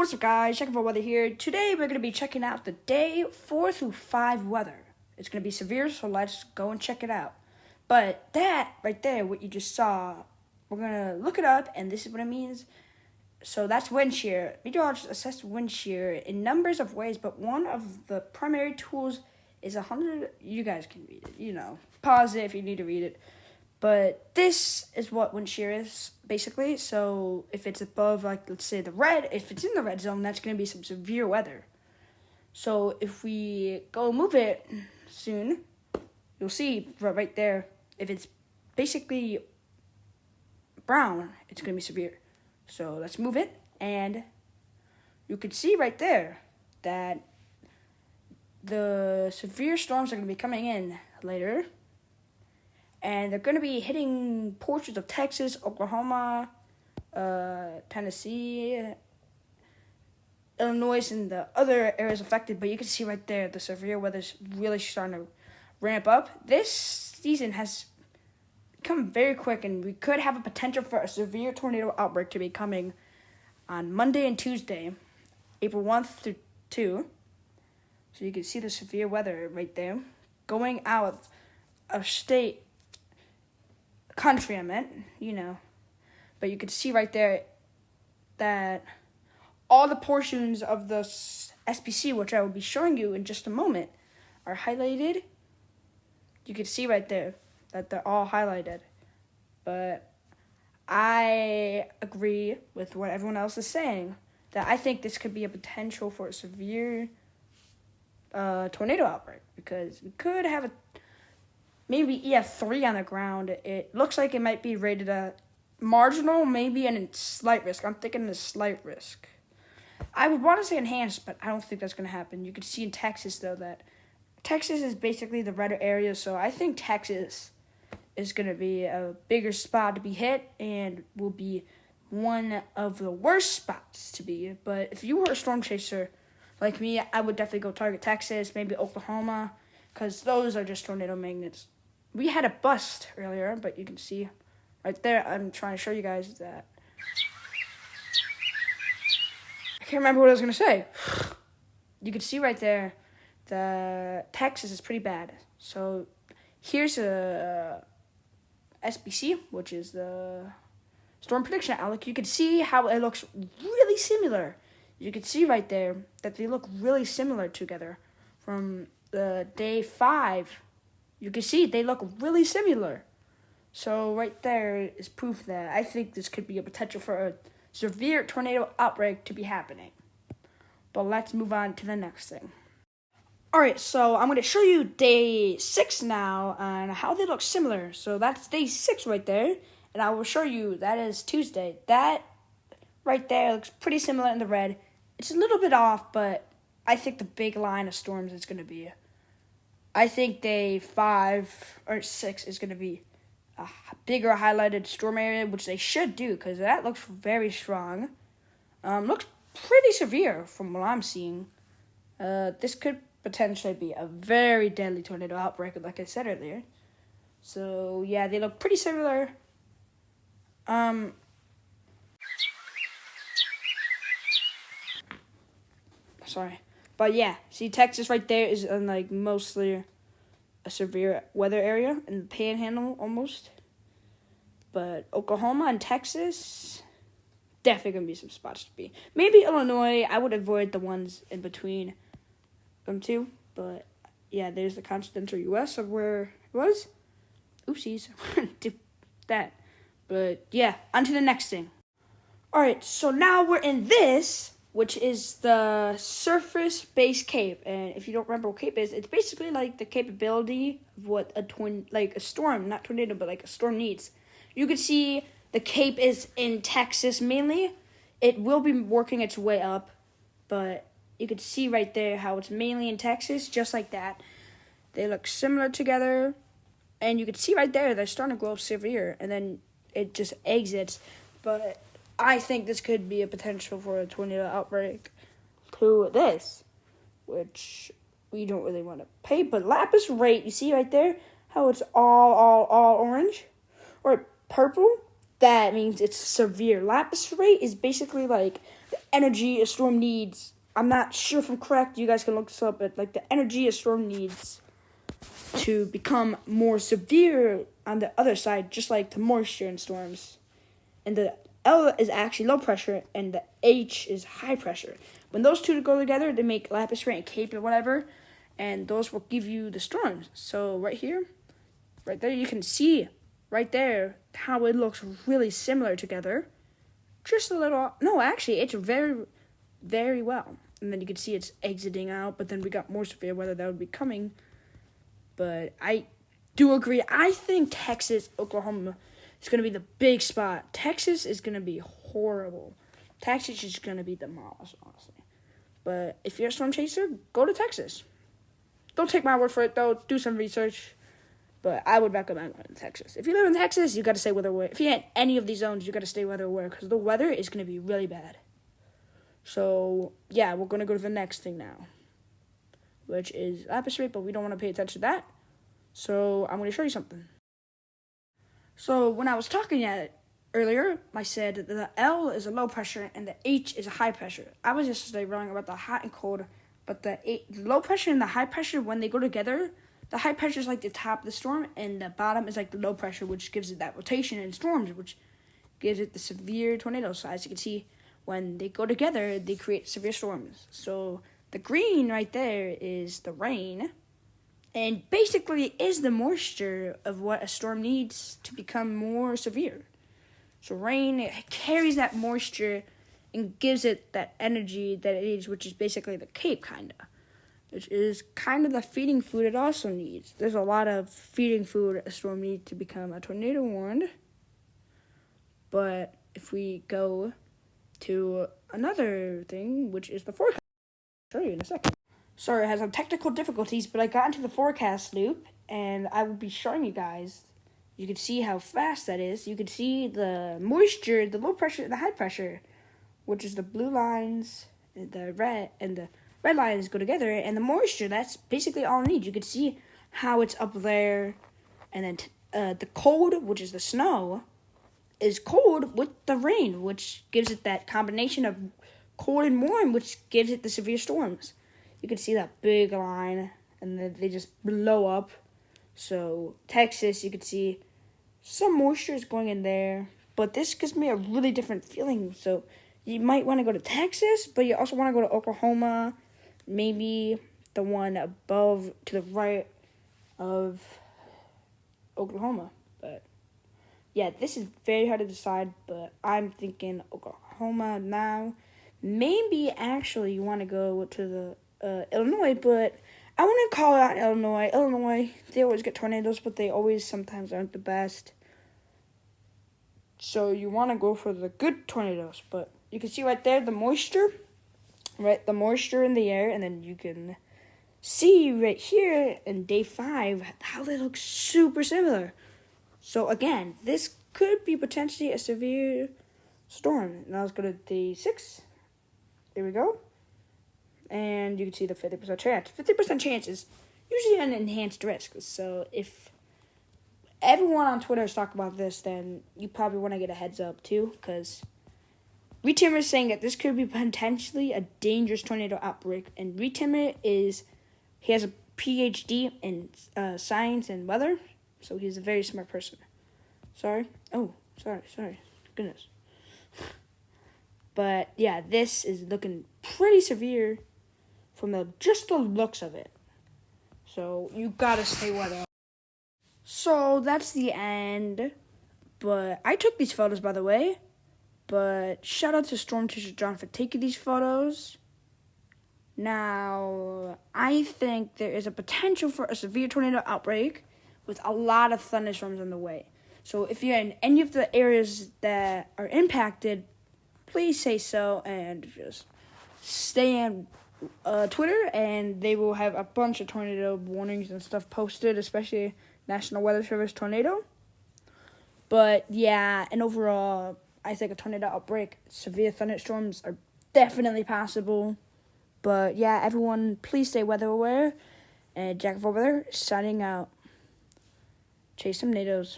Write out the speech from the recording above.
What's up, guys? Checking for weather here. Today, we're going to be checking out the day 4 through 5 weather. It's going to be severe, so let's go and check it out. But that right there, what you just saw, we're going to look it up, and this is what it means. So that's wind shear. Meteorologists assess wind shear in numbers of ways, but one of the primary tools is 100. You guys can read it, Pause it if you need to read it. But this is what wind shear is, basically. So if it's above, let's say the red, if it's in the red zone, that's going to be some severe weather. So if we go move it soon, you'll see right there, if it's basically brown, it's going to be severe. So let's move it, and you can see right there that the severe storms are going to be coming in later. And they're going to be hitting portions of Texas, Oklahoma, Tennessee, Illinois, and the other areas affected. But you can see right there the severe weather's really starting to ramp up. This season has come very quick, and we could have a potential for a severe tornado outbreak to be coming on Monday and Tuesday, April 1 through 2. So you can see the severe weather right there. Going out of state, country I meant, but you can see right there that all the portions of the SPC, which I will be showing you in just a moment, are highlighted. You can see right there that they're all highlighted, but I agree with what everyone else is saying, that I think this could be a potential for a severe tornado outbreak, because we could have maybe EF3 on the ground. It looks like it might be rated a marginal, maybe a slight risk. I'm thinking a slight risk. I would want to say enhanced, but I don't think that's going to happen. You can see in Texas, though, that Texas is basically the redder area, so I think Texas is going to be a bigger spot to be hit and will be one of the worst spots to be. But if you were a storm chaser like me, I would definitely go target Texas, maybe Oklahoma, because those are just tornado magnets. We had a bust earlier, but you can see right there, I'm trying to show you guys that. I can't remember what I was going to say. You can see right there that Texas is pretty bad. So here's a SPC, which is the Storm Prediction Outlook. You can see how it looks really similar. You can see right there that they look really similar together from the day 5. You can see they look really similar. So right there is proof that I think this could be a potential for a severe tornado outbreak to be happening. But let's move on to the next thing. Alright, so I'm going to show you day 6 now and how they look similar. So that's day 6 right there. And I will show you that is Tuesday. That right there looks pretty similar in the red. It's a little bit off, but I think the big line of storms is going to be, I think day 5 or 6 is going to be a bigger highlighted storm area, which they should do, because that looks very strong. Looks pretty severe from what I'm seeing. This could potentially be a very deadly tornado outbreak, like I said earlier. So, yeah, they look pretty similar. Sorry. But yeah, see Texas right there is mostly a severe weather area in the panhandle almost. But Oklahoma and Texas, definitely going to be some spots to be. Maybe Illinois, I would avoid the ones in between them two. But yeah, there's the continental U.S. of where it was. Oopsies. Did that. But yeah, on to the next thing. Alright, so now we're in this, which is the surface-based cape. And if you don't remember what cape is, it's basically like the capability of what a storm, not tornado, but like a storm needs. You can see the cape is in Texas mainly. It will be working its way up, but you can see right there how it's mainly in Texas, just like that. They look similar together, and you can see right there they're starting to grow severe, and then it just exits. But I think this could be a potential for a tornado outbreak to this, which we don't really want to pay. But lapis rate, you see right there how it's all orange or purple? That means it's severe. Lapis rate is basically like the energy a storm needs. I'm not sure if I'm correct. You guys can look this up, but like the energy a storm needs to become more severe on the other side, just like the moisture in storms. And the L is actually low pressure, and the H is high pressure. When those two go together, they make lapis rain, cape, or whatever, and those will give you the storms. So right here, right there, you can see right there how it looks really similar together. Just a little, no, actually, it's very, very well. And then you can see it's exiting out, but then we got more severe weather that would be coming. But I do agree. I think Texas, Oklahoma is going to be the big spot. Texas is going to be horrible. Texas is going to be demolished, honestly. But if you're a storm chaser, go to Texas. Don't take my word for it, though. Do some research. But I would recommend going to Texas. If you live in Texas, you got to stay weather aware. If you're in any of these zones, you got to stay weather aware because the weather is going to be really bad. So, yeah, we're going to go to the next thing now, which is lapis rate, but we don't want to pay attention to that. So, I'm going to show you something. So, when I was talking earlier, I said that the L is a low pressure and the H is a high pressure. I was just wrong about the hot and cold, but the low pressure and the high pressure, when they go together, the high pressure is like the top of the storm, and the bottom is like the low pressure, which gives it that rotation in storms, which gives it the severe tornado. So as you can see, when they go together, they create severe storms. So the green right there is the rain, and basically is the moisture of what a storm needs to become more severe. So rain, it carries that moisture and gives it that energy that it needs, which is basically the cape, kind of. Which is kind of the feeding food it also needs. There's a lot of feeding food a storm needs to become a tornado warned. But if we go to another thing, which is the forecast, I'll show you in a second. Sorry, I had some technical difficulties, but I got into the forecast loop, and I will be showing you guys. You can see how fast that is. You can see the moisture, the low pressure, the high pressure, which is the blue lines, and the red lines go together, and the moisture, that's basically all I need. You can see how it's up there, and then the cold, which is the snow, is cold with the rain, which gives it that combination of cold and warm, which gives it the severe storms. You can see that big line, and then they just blow up. So Texas, you can see some moisture is going in there, but this gives me a really different feeling. So you might want to go to Texas, but you also want to go to Oklahoma, maybe the one above to the right of Oklahoma. But yeah, this is very hard to decide, but I'm thinking Oklahoma now. Maybe actually you want to go to the Illinois, but I want to call out Illinois. Illinois, they always get tornadoes, but they always sometimes aren't the best. So you want to go for the good tornadoes, but you can see right there the moisture, right? The moisture in the air, and then you can see right here in day 5 how they look super similar. So again, this could be potentially a severe storm. Now let's go to day 6. There we go. And you can see the 50% chance. 50% chance is usually an enhanced risk. So if everyone on Twitter is talking about this, then you probably want to get a heads up too, because Reed-Timmer is saying that this could be potentially a dangerous tornado outbreak. And Reed-Timmer he has a PhD in science and weather, so he's a very smart person. Sorry. Goodness. But yeah, this is looking pretty severe from just the looks of it. So you gotta stay weather. So that's the end. But I took these photos, by the way. But shout out to Storm Teacher John for taking these photos. Now, I think there is a potential for a severe tornado outbreak with a lot of thunderstorms on the way. So if you're in any of the areas that are impacted, please say so and just stay on Twitter, and they will have a bunch of tornado warnings and stuff posted, especially National Weather Service tornado. But yeah, and overall, I think a tornado outbreak, severe thunderstorms are definitely possible. But yeah, everyone, please stay weather aware. And Jack of all weather, signing out. Chase some NATOs.